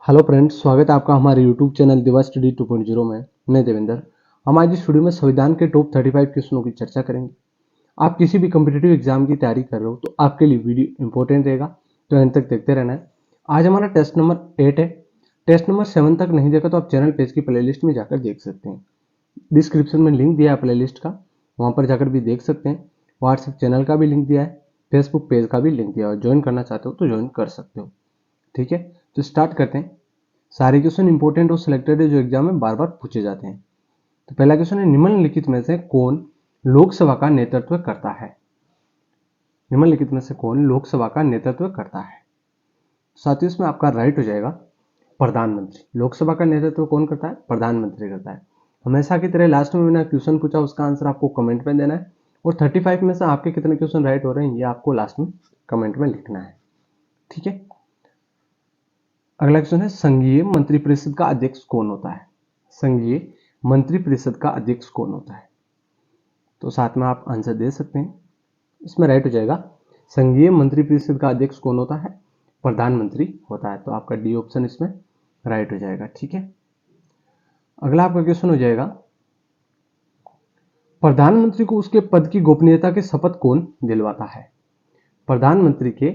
Hello friends, स्वागत है आपका हमारे यूट्यूब चैनल दिवा स्टडी 2.0 में। मैं देवेंद्र। हम आज इस वीडियो में संविधान के टॉप 35 क्वेश्चनों की चर्चा करेंगे। आप किसी भी कम्पिटिटिव एग्जाम की तैयारी कर रहे हो तो आपके लिए वीडियो इंपॉर्टेंट रहेगा, तो एंड तक देखते रहना है। आज हमारा टेस्ट नंबर 8 है। टेस्ट नंबर 7 तक नहीं देखा तो आप चैनल पेज की प्लेलिस्ट में जाकर देख सकते हैं। डिस्क्रिप्शन में लिंक दिया है प्लेलिस्ट का, वहाँ पर जाकर भी देख सकते हैं। व्हाट्सएप चैनल का भी लिंक दिया है, फेसबुक पेज का भी लिंक दिया है। ज्वाइन करना चाहते हो तो ज्वाइन कर सकते हो। ठीक है, तो स्टार्ट करते हैं। सारे क्वेश्चन इंपॉर्टेंट और सिलेक्टेड है जो एग्जाम में बार बार पूछे जाते हैं। तो पहला क्वेश्चन है, निम्नलिखित में से कौन लोकसभा का नेतृत्व करता है? निम्नलिखित में से कौन लोकसभा का नेतृत्व करता है? साथियों, इसमें आपका राइट हो जाएगा प्रधानमंत्री। लोकसभा का नेतृत्व कौन करता है? प्रधानमंत्री करता है। हमेशा की तरह लास्ट में मैंने क्वेश्चन पूछा, उसका आंसर आपको कमेंट में देना है और 35 में से आपके कितने क्वेश्चन राइट हो रहे हैं ये आपको लास्ट में कमेंट में लिखना है। ठीक है, अगला क्वेश्चन है, संघीय मंत्रिपरिषद का अध्यक्ष कौन होता है? संघीय मंत्रिपरिषद का अध्यक्ष कौन होता है? तो साथ में आप आंसर दे सकते हैं। इसमें राइट हो जाएगा, संघीय मंत्रिपरिषद का अध्यक्ष कौन होता है? प्रधानमंत्री होता है। तो आपका डी ऑप्शन इसमें राइट हो जाएगा। ठीक है, अगला आपका क्वेश्चन हो जाएगा, प्रधानमंत्री को उसके पद की गोपनीयता की शपथ कौन दिलवाता है? प्रधानमंत्री के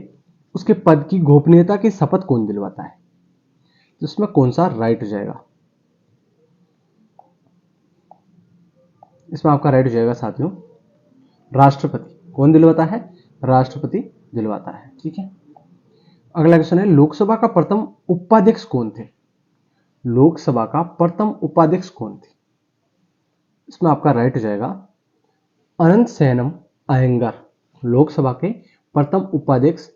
उसके पद की गोपनीयता की शपथ कौन दिलवाता है? तो इसमें कौन सा राइट हो जाएगा? इसमें आपका राइट हो जाएगा साथियों, राष्ट्रपति। कौन दिलवाता है? राष्ट्रपति दिलवाता है। ठीक है, अगला क्वेश्चन है, लोकसभा का प्रथम उपाध्यक्ष कौन थे? लोकसभा का प्रथम उपाध्यक्ष कौन थे? इसमें आपका राइट हो जाएगा अनंत सेनम अयंगार। लोकसभा के प्रथम उपाध्यक्ष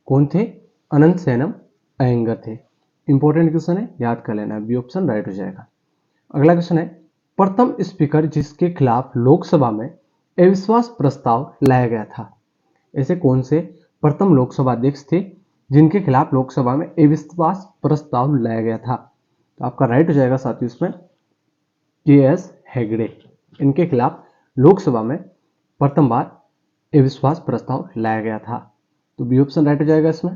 कौन थे? अनंत सेनम अयंगार थे। इंपॉर्टेंट क्वेश्चन है, याद कर लेना। बी ऑप्शन राइट हो जाएगा। अगला क्वेश्चन है, प्रथम स्पीकर जिसके खिलाफ लोकसभा में अविश्वास प्रस्ताव लाया गया था। ऐसे कौन से प्रथम लोकसभा अध्यक्ष थे जिनके खिलाफ लोकसभा में अविश्वास प्रस्ताव लाया गया था? तो आपका राइट हो जाएगा साथियों इसमें के.एस. हेगड़े। इनके खिलाफ लोकसभा में प्रथम बार अविश्वास प्रस्ताव लाया गया था। तो बी ऑप्शन राइट हो जाएगा इसमें।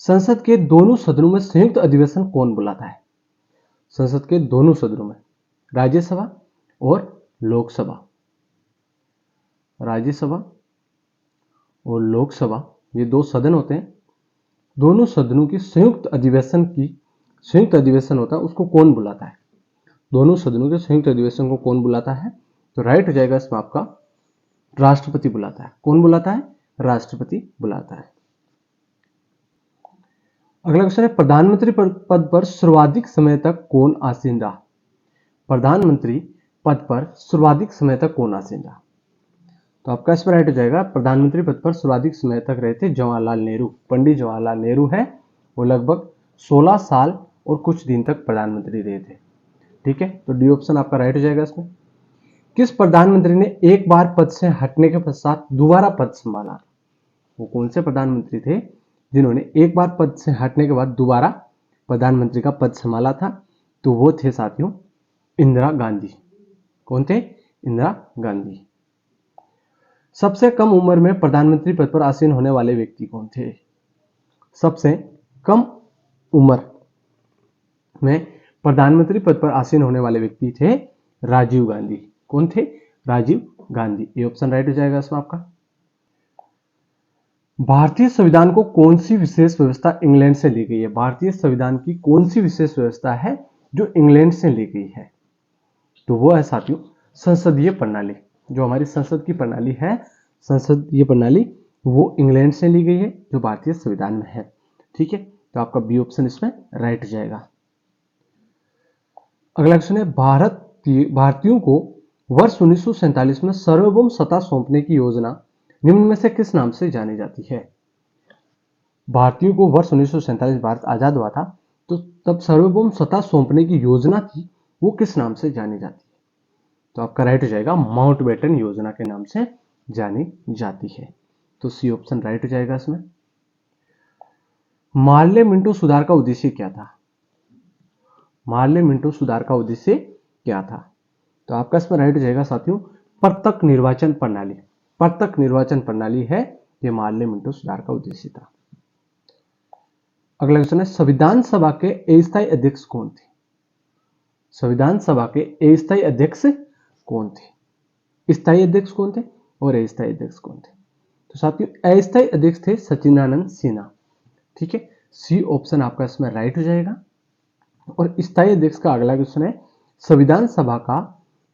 संसद के दोनों सदनों में संयुक्त अधिवेशन कौन बुलाता है? संसद के दोनों सदनों में, राज्यसभा और लोकसभा, राज्यसभा और लोकसभा, ये दो सदन होते हैं। दोनों सदनों की संयुक्त अधिवेशन होता है, उसको कौन बुलाता है? दोनों सदनों के संयुक्त अधिवेशन को कौन बुलाता है? तो राइट हो जाएगा इसमें आपका राष्ट्रपति बुलाता है। कौन बुलाता है? राष्ट्रपति बुलाता है। अगला क्वेश्चन है, प्रधानमंत्री पद पर सर्वाधिक समय तक कौन आसीन रहा? प्रधानमंत्री पद पर सर्वाधिक समय तक कौन आसीन रहा? तो आपका इसमें राइट हो जाएगा, प्रधानमंत्री पद पर सर्वाधिक समय तक रहे थे जवाहरलाल नेहरू। पंडित जवाहरलाल नेहरू है, वो लगभग 16 साल और कुछ दिन तक प्रधानमंत्री रहे थे। ठीक है, तो डी ऑप्शन आपका राइट हो जाएगा इसमें। किस प्रधानमंत्री ने एक बार पद से हटने के पश्चात दोबारा पद संभाला? वो कौन से प्रधानमंत्री थे जिन्होंने एक बार पद से हटने के बाद दोबारा प्रधानमंत्री का पद संभाला था? तो वो थे साथियों इंदिरा गांधी। कौन थे? इंदिरा गांधी। सबसे कम उम्र में प्रधानमंत्री पद पर आसीन होने वाले व्यक्ति कौन थे? सबसे कम उम्र में प्रधानमंत्री पद पर आसीन होने वाले व्यक्ति थे राजीव गांधी। कौन थे? राजीव गांधी। ये ऑप्शन राइट हो जाएगा इसमें आपका। भारतीय संविधान को कौन सी विशेष व्यवस्था इंग्लैंड से ली गई है? भारतीय संविधान की कौन सी विशेष व्यवस्था है जो इंग्लैंड से ली गई है? तो वो है साथियों संसदीय प्रणाली। जो हमारी संसद की प्रणाली है, संसदीय प्रणाली, वो इंग्लैंड से ली गई है जो भारतीय संविधान में है। ठीक है, तो आपका बी ऑप्शन इसमें राइट हो जाएगा। अगला क्वेश्चन है, भारतीयों को वर्ष 1947 में सार्वभौम सत्ता सौंपने की योजना निम्न में से किस नाम से जानी जाती है? भारतीयों को वर्ष 1947 भारत आजाद हुआ था, तो तब सार्वभौम सत्ता सौंपने की योजना थी, वो किस नाम से जानी जाती है? तो आपका राइट हो जाएगा माउंटबेटन योजना के नाम से जानी जाती है। तो सी ऑप्शन राइट हो जाएगा इसमें। मार्ले मिंटो सुधार का उद्देश्य क्या था? मार्ले मिंटो सुधार का उद्देश्य क्या था? तो आपका इसमें राइट हो जाएगा साथियों प्रत्यक्ष निर्वाचन प्रणाली। प्रत्यक्ष निर्वाचन प्रणाली है ये मार्ले मिंटो सुधार का उद्देश्य था। अगला क्वेश्चन है संविधान सभा के अस्थायी अध्यक्ष कौन थे? संविधान सभा के अस्थायी अध्यक्ष कौन थे? स्थायी अध्यक्ष कौन थे और अस्थायी अध्यक्ष कौन थे? तो साथियों अस्थायी अध्यक्ष थे सचिदानंद सिन्हा। ठीक है, सी ऑप्शन आपका इसमें राइट हो जाएगा। और स्थायी अध्यक्ष का अगला क्वेश्चन है संविधान सभा का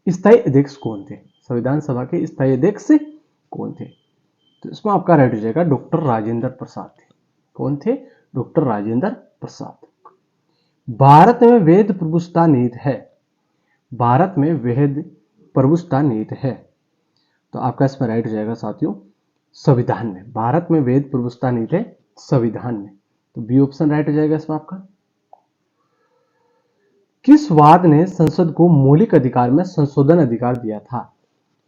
स्थायी अध्यक्ष कौन थे? संविधान सभा के स्थायी अध्यक्ष कौन थे? तो इसमें आपका राइट हो जाएगा डॉक्टर राजेंद्र प्रसाद थे। कौन थे? डॉक्टर राजेंद्र प्रसाद। भारत में वेद प्रभुसत्ता नीति है। भारत में वेद प्रभुसत्ता नीति है, तो आपका इसमें राइट हो जाएगा साथियों संविधान में। भारत में वेद प्रभुसत्ता नीति है संविधान में, तो बी ऑप्शन राइट हो जाएगा इसमें आपका। किस वाद ने संसद को मौलिक अधिकार में संशोधन अधिकार दिया था?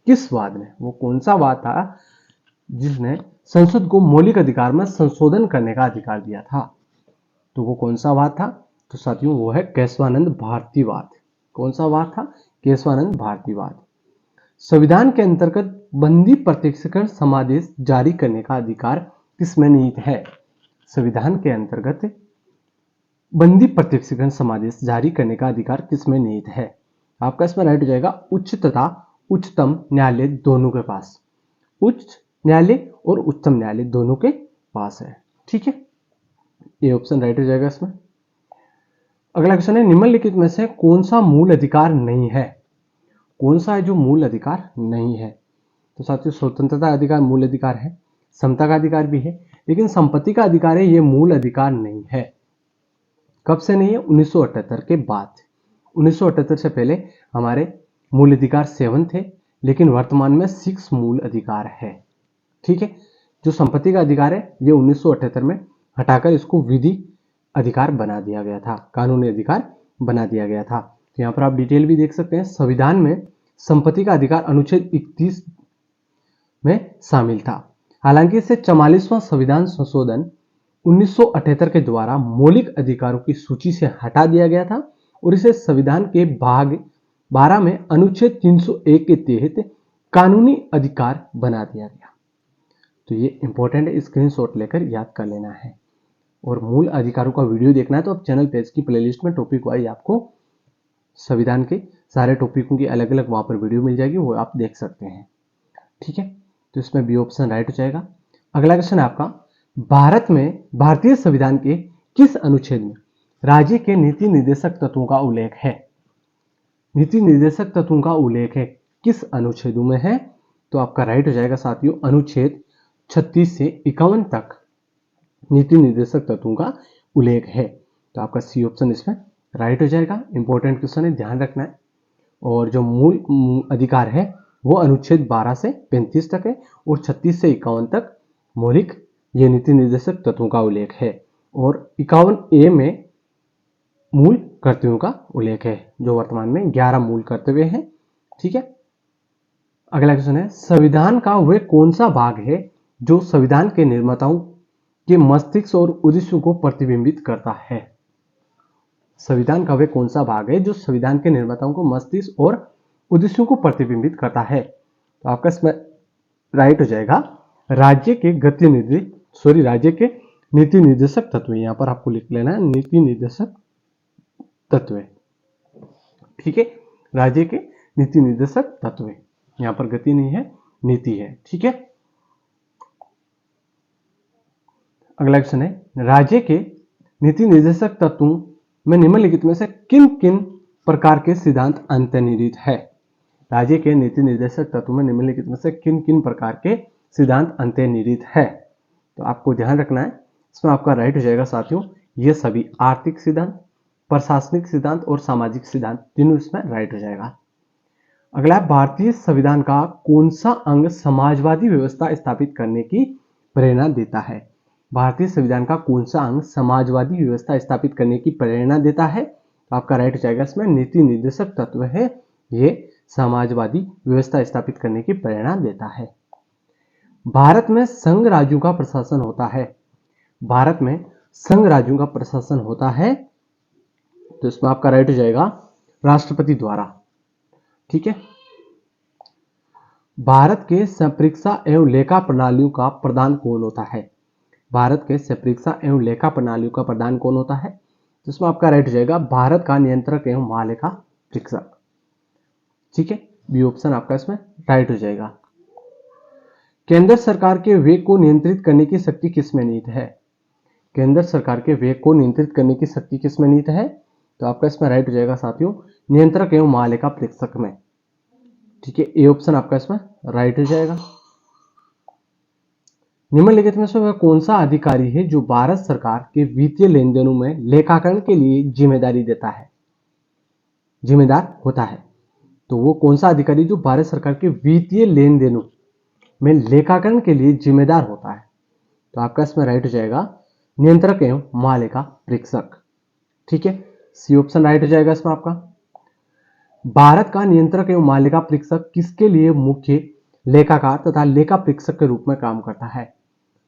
किस वाद ने? वो कौन सा वाद था जिसने संसद को मौलिक अधिकार में संशोधन करने का अधिकार दिया था? तो वो कौन सा वाद था? तो साथियों वो है केशवानंद भारतीवाद। कौन सा वाद था? केशवानंद भारतीवाद। संविधान के अंतर्गत बंदी प्रत्यक्षीकरण समादेश जारी करने का अधिकार किसमें निहित है? संविधान के अंतर्गत बंदी प्रत्यक्षीकरण समादेश जारी करने का अधिकार किसमें निहित है? आपका इसमें राइट हो जाएगा उच्च तथा उच्चतम न्यायालय दोनों के पास। उच्च न्यायालय और उच्चतम न्यायालय दोनों के पास है। ठीक है, ये ऑप्शन राइट हो जाएगा इसमें। अगला क्वेश्चन है निम्नलिखित में से कौन सा मूल अधिकार नहीं है? कौन सा है जो मूल अधिकार नहीं है? तो साथियों स्वतंत्रता अधिकार मूल अधिकार है, समता का अधिकार भी है, लेकिन संपत्ति का अधिकार है ये मूल अधिकार नहीं है। कब से नहीं है? 1978 के बाद। 1978 से पहले हमारे मूल अधिकार 7 थे, लेकिन वर्तमान में 6 मूल अधिकार है। ठीक है, जो संपत्ति का अधिकार है ये 1978 में हटाकर इसको विधि अधिकार बना दिया गया था, कानूनी अधिकार बना दिया गया था। तो यहाँ पर आप डिटेल भी देख सकते हैं। संविधान में संपत्ति का अधिकार अनुच्छेद 31 में शामिल था। हालांकि इसे 44वां संविधान संशोधन 1978 के द्वारा मौलिक अधिकारों की सूची से हटा दिया गया था और इसे संविधान के भाग 12 में अनुच्छेद 301 के तहत कानूनी अधिकार बना दिया गया। तो ये इंपॉर्टेंट है, स्क्रीनशॉट लेकर याद कर लेना है। और मूल अधिकारों का वीडियो देखना है तो आप चैनल पेज की प्लेलिस्ट में टॉपिक वाइज आपको संविधान के सारे टॉपिकों की अलग अलग वहां पर वीडियो मिल जाएगी, वो आप देख सकते हैं। ठीक है, तो इसमें बी ऑप्शन राइट हो जाएगा। अगला क्वेश्चन है आपका भारत में भारतीय संविधान के किस अनुच्छेद में राज्य के नीति निर्देशक तत्वों का उल्लेख है? नीति निर्देशक तत्वों का उल्लेख है किस अनुच्छेदों में है? तो आपका राइट हो जाएगा साथियों अनुच्छेद 36 से 51 तक नीति निर्देशक तत्वों का उल्लेख है। तो आपका सी ऑप्शन इसमें राइट हो जाएगा। इंपॉर्टेंट क्वेश्चन है, ध्यान रखना है। और जो मूल अधिकार है वो अनुच्छेद 12 से 35 तक है और 36 से 51 तक मौलिक ये नीति निर्देशक तत्वों का उल्लेख है। और 51A में मूल कर्तव्यों का उल्लेख है, जो वर्तमान में 11 मूल कर्तव्य हैं। ठीक है, अगला क्वेश्चन है संविधान का वह कौन सा भाग है जो संविधान के निर्माताओं के मस्तिष्क और उद्देश्यों को प्रतिबिंबित करता है? संविधान का वह कौन सा भाग है जो संविधान के निर्माताओं को मस्तिष्क और उद्देश्यों को प्रतिबिंबित करता है? तो आपका इसमें राइट हो जाएगा राज्य के राज्य के नीति निर्देशक तत्व। यहां पर आपको लिख लेना है नीति निर्देशक तत्व। ठीक है, राज्य के नीति निर्देशक तत्व। यहां पर गति नहीं है, नीति है। ठीक है, अगला क्वेश्चन है राज्य के नीति निर्देशक तत्वों में निम्नलिखित में से किन किन प्रकार के सिद्धांत अंतर्निहित है? राज्य के नीति निर्देशक तत्वों में निम्नलिखित में से किन किन प्रकार के सिद्धांत अंतर्निहित है? तो आपको ध्यान रखना है, इसमें आपका राइट हो जाएगा साथियों ये सभी आर्थिक सिद्धांत, प्रशासनिक सिद्धांत और सामाजिक सिद्धांत तीनों इसमें राइट हो जाएगा। अगला भारतीय संविधान का कौन सा अंग समाजवादी व्यवस्था स्थापित करने की प्रेरणा देता है? भारतीय संविधान का कौन सा अंग समाजवादी व्यवस्था स्थापित करने की प्रेरणा देता है? तो आपका राइट हो जाएगा इसमें नीति निर्देशक तत्व है, ये समाजवादी व्यवस्था स्थापित करने की प्रेरणा देता है। भारत में संघ राज्यों का प्रशासन होता है। भारत में संघ राज्यों का प्रशासन होता है, तो इसमें आपका राइट हो जाएगा राष्ट्रपति द्वारा। ठीक है, भारत के संपरीक्षा एवं लेखा प्रणालियों का प्रधान कौन होता है? भारत के परीक्षा एवं लेखा प्रणालियों का प्रधान कौन होता है? तो इसमें आपका राइट हो जाएगा भारत का नियंत्रक एवं महालेखा परीक्षक। ठीक है, बी ऑप्शन आपका इसमें राइट हो जाएगा। केंद्र सरकार के व्यय को नियंत्रित करने की शक्ति किसमें निहित है? केंद्र सरकार के व्यय को नियंत्रित करने की शक्ति किसमें निहित है? तो आपका इसमें राइट हो जाएगा साथियों नियंत्रक एवं महालेखा परीक्षक में। ठीक है, ए ऑप्शन आपका इसमें राइट हो जाएगा। निम्नलिखित में से वह कौन सा अधिकारी है जो भारत सरकार के वित्तीय लेन देनों में लेखाकरण के लिए जिम्मेदार होता है? तो वो कौन सा अधिकारी जो भारत सरकार के वित्तीय लेन देनों में लेखाकरण के लिए जिम्मेदार होता है? तो आपका इसमें राइट हो जाएगा नियंत्रक एवं महालेखा परीक्षक। ठीक है, सी ऑप्शन राइट हो जाएगा इसमें आपका। भारत का नियंत्रक एवं महालेखा परीक्षक किसके लिए मुख्य लेखाकार तथा लेखा परीक्षक के रूप में काम करता है?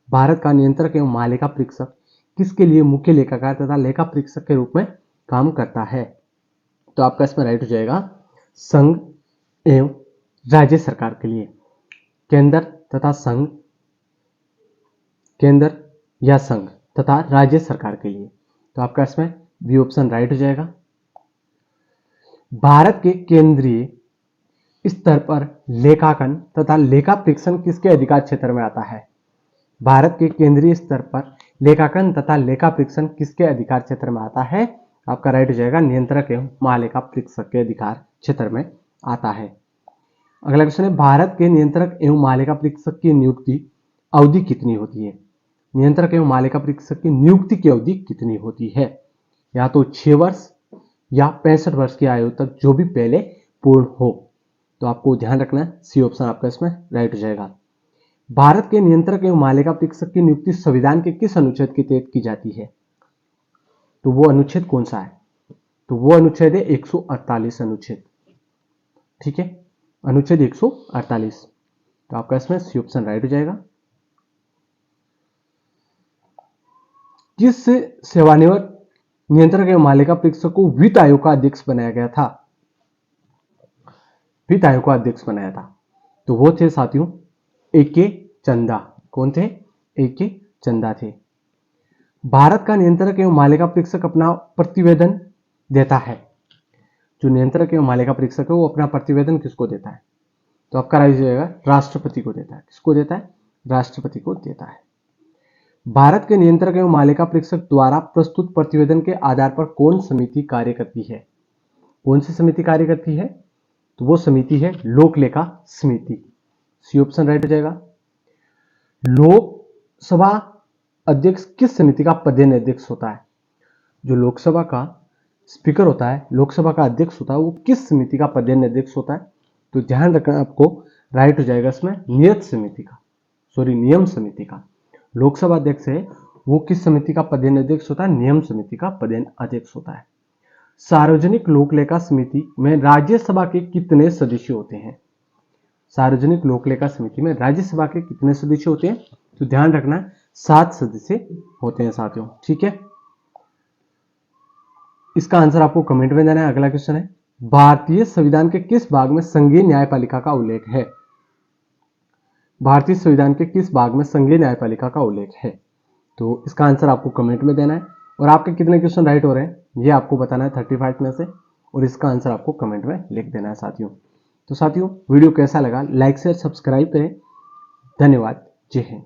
भारत का नियंत्रक एवं महालेखा परीक्षक किसके लिए मुख्य लेखाकार तथा लेखा परीक्षक के रूप में काम करता है? तो आपका इसमें राइट हो जाएगा संघ एवं राज्य सरकार के लिए। केंद्र तथा संघ, केंद्र या संघ तथा राज्य सरकार के लिए। तो आपका इसमें बी ऑप्शन राइट हो जाएगा। भारत के केंद्रीय स्तर पर लेखांकन तथा लेखा परीक्षण किसके अधिकार क्षेत्र में आता है? भारत के केंद्रीय स्तर पर लेखांकन तथा लेखा परीक्षण किसके अधिकार क्षेत्र में आता है? आपका राइट हो जाएगा नियंत्रक एवं महालेखा परीक्षक के अधिकार क्षेत्र में आता है। अगला क्वेश्चन है भारत के नियंत्रक एवं महालेखा परीक्षक की नियुक्ति अवधि कितनी होती है? नियंत्रक एवं महालेखा परीक्षक की नियुक्ति की अवधि कितनी होती है? या तो 6 वर्ष या 65 वर्ष की आयु तक, जो भी पहले पूर्ण हो। तो आपको ध्यान रखना है, सी ऑप्शन आपका इसमें राइट हो जाएगा। भारत के नियंत्रक एवं महालेखा परीक्षक की नियुक्ति संविधान के किस अनुच्छेद के तहत की जाती है? तो वो अनुच्छेद कौन सा है? तो वो अनुच्छेद है 148 अनुच्छेद। ठीक है, अनुच्छेद 148। तो आपका इसमें सी ऑप्शन राइट हो जाएगा। किस सेवानिवृत्त नियंत्रक एवं महालेखा परीक्षक को वित्त आयोग का अध्यक्ष बनाया गया था? वित्त आयोग का अध्यक्ष बनाया था, तो वो थे साथियों ए.के. चंदा। कौन थे? ए.के. चंदा थे। भारत का नियंत्रक एवं महालेखा परीक्षक अपना प्रतिवेदन देता है। जो नियंत्रक एवं महालेखा परीक्षक है वो अपना प्रतिवेदन किसको देता है? तो आपका राइट हो जाएगा राष्ट्रपति को देता है। किसको देता है? राष्ट्रपति को देता है। भारत के नियंत्रक एवं महालेखा परीक्षक द्वारा प्रस्तुत प्रतिवेदन के आधार पर कौन समिति कार्य करती है? कौन सी समिति कार्य करती है? तो वो समिति है लोक लेखा समिति। सी ऑप्शन राइट हो जाएगा। लोकसभा अध्यक्ष किस समिति का पदेन अध्यक्ष होता है? जो लोकसभा का स्पीकर होता है, लोकसभा का अध्यक्ष होता है, वो किस समिति का पदेन अध्यक्ष होता है? तो ध्यान रखना आपको, राइट हो जाएगा इसमें नियम समिति का। लोकसभा अध्यक्ष है वो किस समिति का पदेन अध्यक्ष होता है? नियम समिति का पदेन अध्यक्ष होता है। सार्वजनिक लोक लेखा समिति में राज्यसभा के कितने सदस्य होते हैं? सार्वजनिक लोक लेखा समिति में राज्यसभा के कितने सदस्य होते हैं? तो ध्यान रखना 7 सदस्य होते हैं साथियों। ठीक है, इसका आंसर आपको कमेंट में देना है। अगला क्वेश्चन है भारतीय संविधान के किस भाग में संघीय न्यायपालिका का उल्लेख है? भारतीय संविधान के किस भाग में संघीय न्यायपालिका का उल्लेख है? तो इसका आंसर आपको कमेंट में देना है। और आपके कितने क्वेश्चन राइट हो रहे हैं ये आपको बताना है 35 में से, और इसका आंसर आपको कमेंट में लिख देना है साथियों। तो साथियों वीडियो कैसा लगा लाइक शेयर सब्सक्राइब करें। धन्यवाद। जय हिंद।